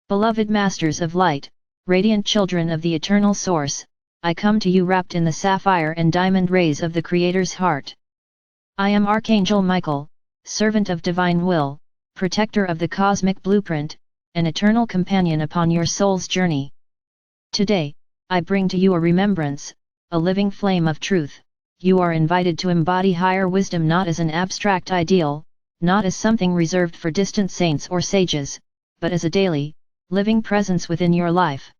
Beloved Masters of Light, radiant children of the Eternal Source, I come to you wrapped in the sapphire and diamond rays of the Creator's heart. I am Archangel Michael, servant of divine will, protector of the cosmic blueprint, an eternal companion upon your soul's journey. Today, I bring to you a remembrance, a living flame of truth. You are invited to embody higher wisdom not as an abstract ideal, not as something reserved for distant saints or sages, but as a daily, living presence within your life.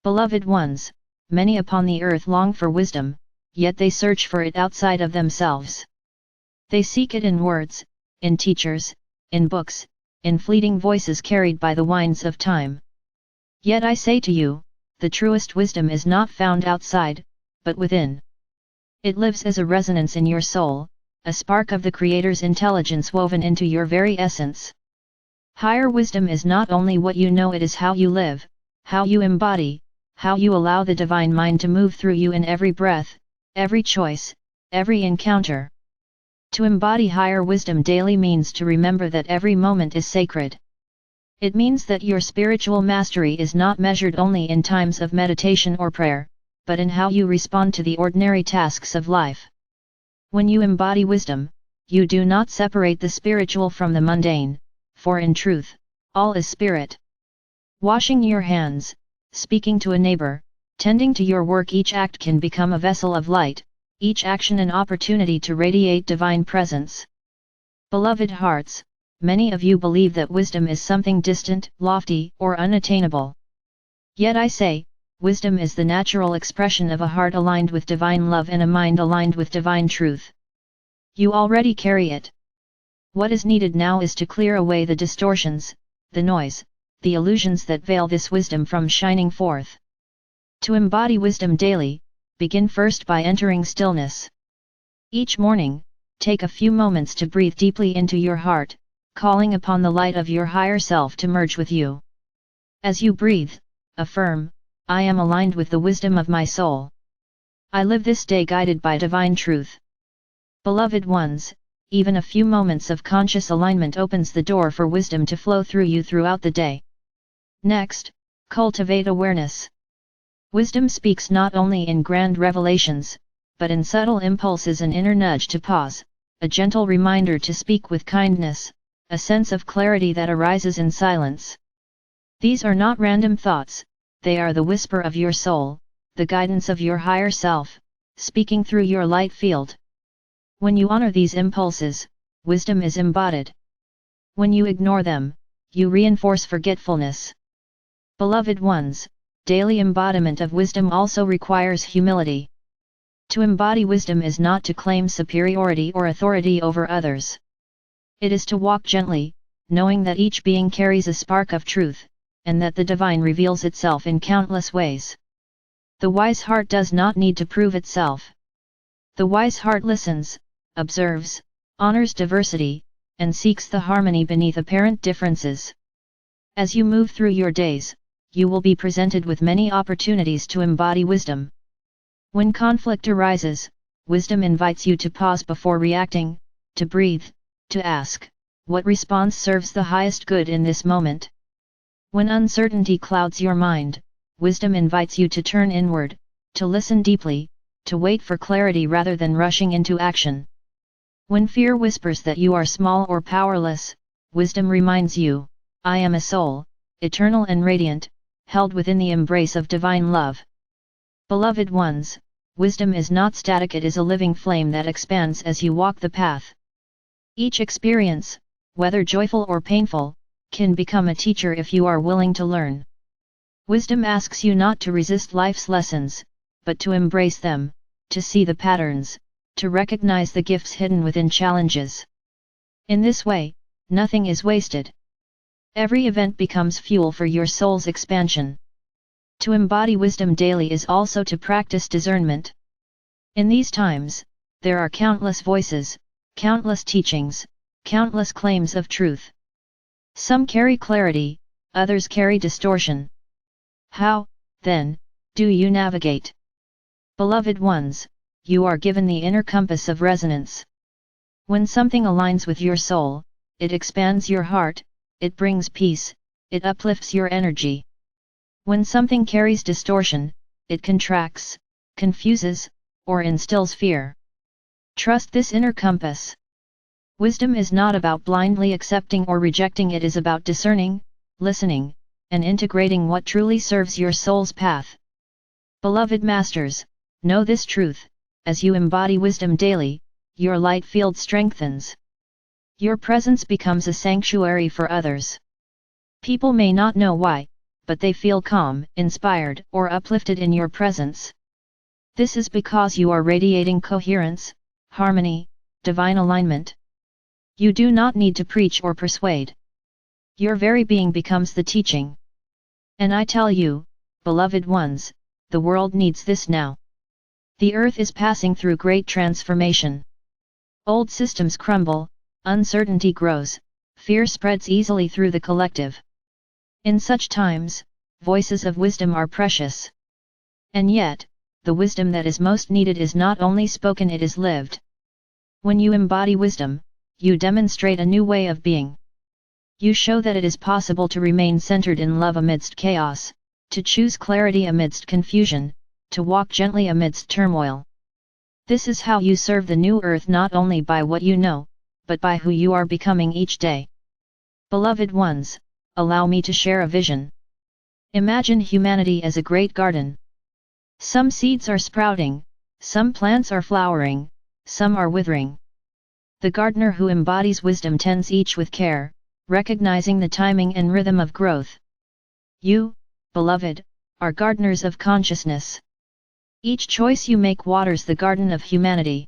Beloved ones, many upon the earth long for wisdom, yet they search for it outside of themselves. They seek it in words, in teachers, in books, in fleeting voices carried by the winds of time. Yet I say to you, the truest wisdom is not found outside, but within. It lives as a resonance in your soul, a spark of the Creator's intelligence woven into your very essence. Higher wisdom is not only what you know, it is how you live, how you embody, how you allow the divine mind to move through you in every breath, every choice, every encounter. To embody higher wisdom daily means to remember that every moment is sacred. It means that your spiritual mastery is not measured only in times of meditation or prayer, but in how you respond to the ordinary tasks of life. When you embody wisdom, you do not separate the spiritual from the mundane, for in truth, all is spirit. Washing your hands, speaking to a neighbor, tending to your work, each act can become a vessel of light, each action an opportunity to radiate divine presence. Beloved hearts, many of you believe that wisdom is something distant, lofty, or unattainable. Yet I say, wisdom is the natural expression of a heart aligned with divine love and a mind aligned with divine truth. You already carry it. What is needed now is to clear away the distortions, the noise, the illusions that veil this wisdom from shining forth. To embody wisdom daily, begin first by entering stillness. Each morning, take a few moments to breathe deeply into your heart, calling upon the light of your higher self to merge with you. As you breathe, affirm, I am aligned with the wisdom of my soul. I live this day guided by divine truth. Beloved ones, even a few moments of conscious alignment opens the door for wisdom to flow through you throughout the day. Next, cultivate awareness. Wisdom speaks not only in grand revelations, but in subtle impulses, an inner nudge to pause, a gentle reminder to speak with kindness, a sense of clarity that arises in silence. These are not random thoughts, they are the whisper of your soul, the guidance of your higher self, speaking through your light field. When you honor these impulses, wisdom is embodied. When you ignore them, you reinforce forgetfulness. Beloved ones, daily embodiment of wisdom also requires humility. To embody wisdom is not to claim superiority or authority over others. It is to walk gently, knowing that each being carries a spark of truth, and that the divine reveals itself in countless ways. The wise heart does not need to prove itself. The wise heart listens, observes, honors diversity, and seeks the harmony beneath apparent differences. As you move through your days, you will be presented with many opportunities to embody wisdom. When conflict arises, wisdom invites you to pause before reacting, to breathe, to ask, what response serves the highest good in this moment? When uncertainty clouds your mind, wisdom invites you to turn inward, to listen deeply, to wait for clarity rather than rushing into action. When fear whispers that you are small or powerless, wisdom reminds you, I am a soul, eternal and radiant, held within the embrace of divine love. Beloved ones, wisdom is not static, it is a living flame that expands as you walk the path. Each experience, whether joyful or painful, can become a teacher if you are willing to learn. Wisdom asks you not to resist life's lessons, but to embrace them, to see the patterns, to recognize the gifts hidden within challenges. In this way, nothing is wasted. Every event becomes fuel for your soul's expansion. To embody wisdom daily is also to practice discernment. In these times, there are countless voices, countless teachings, countless claims of truth. Some carry clarity, others carry distortion. How, then, do you navigate? Beloved ones, you are given the inner compass of resonance. When something aligns with your soul, it expands your heart, it brings peace, it uplifts your energy. When something carries distortion, it contracts, confuses, or instills fear. Trust this inner compass. Wisdom is not about blindly accepting or rejecting, it is about discerning, listening, and integrating what truly serves your soul's path. Beloved Masters, know this truth: as you embody wisdom daily, your light field strengthens. Your presence becomes a sanctuary for others. People may not know why, but they feel calm, inspired, or uplifted in your presence. This is because you are radiating coherence, harmony, divine alignment. You do not need to preach or persuade. Your very being becomes the teaching. And I tell you, beloved ones, the world needs this now. The earth is passing through great transformation. Old systems crumble, uncertainty grows, fear spreads easily through the collective. In such times, voices of wisdom are precious. And yet, the wisdom that is most needed is not only spoken, it is lived. When you embody wisdom, you demonstrate a new way of being. You show that it is possible to remain centered in love amidst chaos, to choose clarity amidst confusion, to walk gently amidst turmoil. This is how you serve the new earth, not only by what you know, but by who you are becoming each day. Beloved ones, allow me to share a vision. Imagine humanity as a great garden. Some seeds are sprouting, some plants are flowering, some are withering. The gardener who embodies wisdom tends each with care, recognizing the timing and rhythm of growth. You, beloved, are gardeners of consciousness. Each choice you make waters the garden of humanity.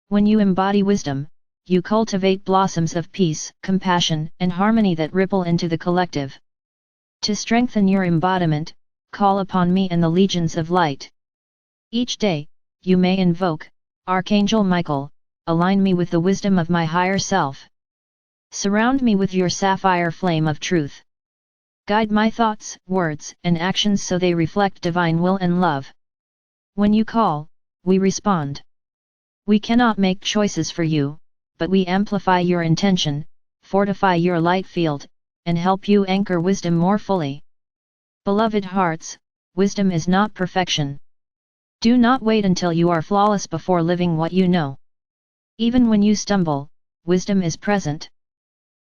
When you embody wisdom, you cultivate blossoms of peace, compassion, and harmony that ripple into the collective. To strengthen your embodiment, call upon me and the legions of light. Each day, you may invoke, Archangel Michael, align me with the wisdom of my higher self. Surround me with your sapphire flame of truth. Guide my thoughts, words, and actions so they reflect divine will and love. When you call, we respond. We cannot make choices for you, but we amplify your intention, fortify your light field, and help you anchor wisdom more fully. Beloved hearts, wisdom is not perfection. Do not wait until you are flawless before living what you know. Even when you stumble, wisdom is present.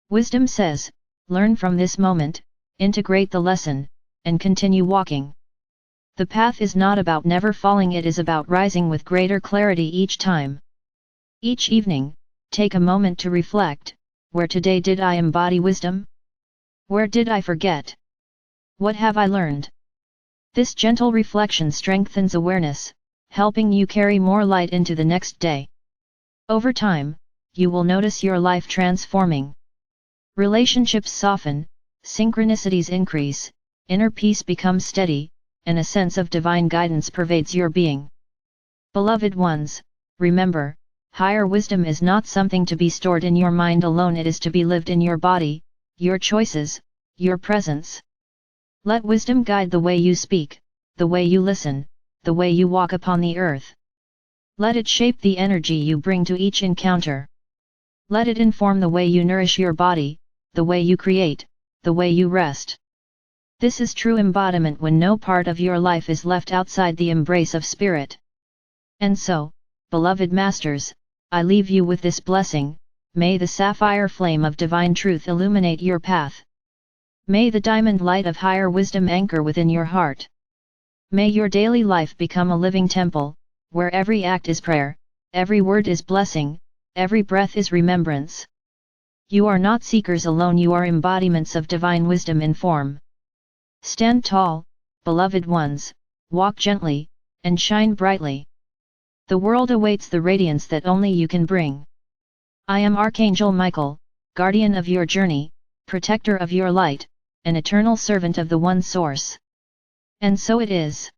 Wisdom says, learn from this moment, integrate the lesson, and continue walking. The path is not about never falling, it is about rising with greater clarity each time. Each evening, take a moment to reflect, where today did I embody wisdom? Where did I forget? What have I learned? This gentle reflection strengthens awareness, helping you carry more light into the next day. Over time, you will notice your life transforming. Relationships soften, synchronicities increase, inner peace becomes steady, and a sense of divine guidance pervades your being. Beloved ones, remember, higher wisdom is not something to be stored in your mind alone, it is to be lived in your body, your choices, your presence. Let wisdom guide the way you speak, the way you listen, the way you walk upon the earth. Let it shape the energy you bring to each encounter. Let it inform the way you nourish your body, the way you create, the way you rest. This is true embodiment when no part of your life is left outside the embrace of spirit. And so, beloved masters, I leave you with this blessing: may the sapphire flame of divine truth illuminate your path. May the diamond light of higher wisdom anchor within your heart. May your daily life become a living temple, where every act is prayer, every word is blessing, every breath is remembrance. You are not seekers alone, you are embodiments of divine wisdom in form. Stand tall, beloved ones, walk gently, and shine brightly. The world awaits the radiance that only you can bring. I am Archangel Michael, guardian of your journey, protector of your light, an eternal servant of the One Source. And so it is.